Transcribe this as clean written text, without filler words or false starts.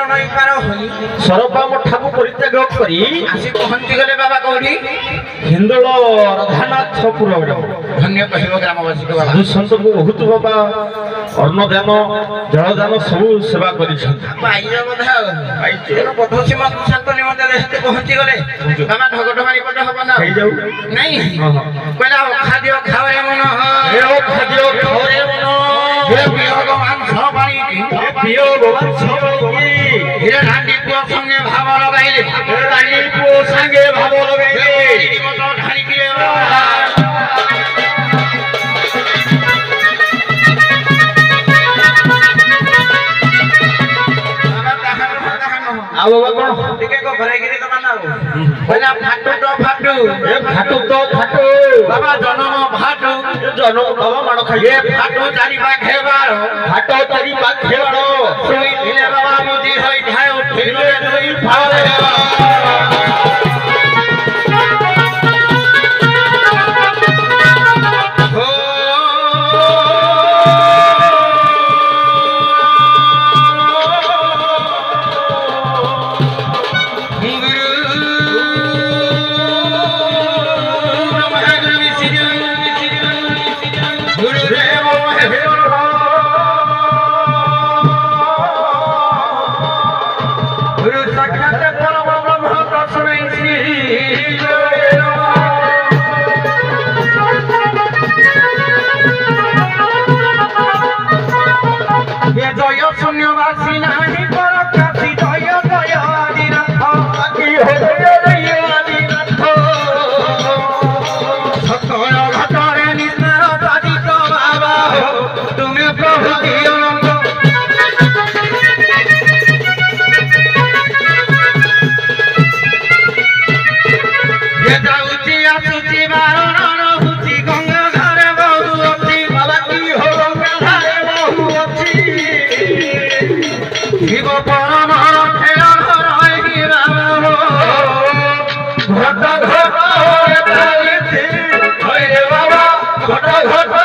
चरण पार होई सरपा मठाକୁ ପରିତ୍ୟାଗ କରି आसी पहुंची गले बाबा कौड़ी हिंदोल राधानाथपुर धन्य कहिबो ग्रामवासी को बाबा दुष्यंत को बहुत बाबा अन्नदान जलदान सब सेवा करिछन पाइयो बधा तेनो पठोसी मत शांत निमंत्रण रहते पहुंची गले बाबा ढगढमारी पद हबो ना हे जाऊ नहीं कहला खाद्य खावे मन हे खाद्य खावे मन हे पियो मांस पानी पियो मांस पानी हे रांडी पुओ संगे भाव लगाइले हे रांडी पुओ संगे भाव लगाइले मत ढाली के आव बाबा कोन टिके को भराई गिरी तो माना पहिला फाटू तो फाटू ए फाटू तो फाटू बाबा जन्म फाटू जन्म बाबा मानो खाई ए फाटू चारि पाखे बारो फाटो चारि पाखे बारो सोई दिले बाबा मुजी होई ठाय उठिले दुई फारे जय शून्यवासी नाही परकाशी जय जय आदिनाथ की हो जय आदिनाथ सकल घटरे निस्तार साधित बाबा तुमे प्रभु दियनंद ये जाउची आसुची बारण रहुची गंगा धारे बहु अति बाबा की हो गंगा धारे बहु अति शिव परम खेल हराई राम घट घट बाबा घट घट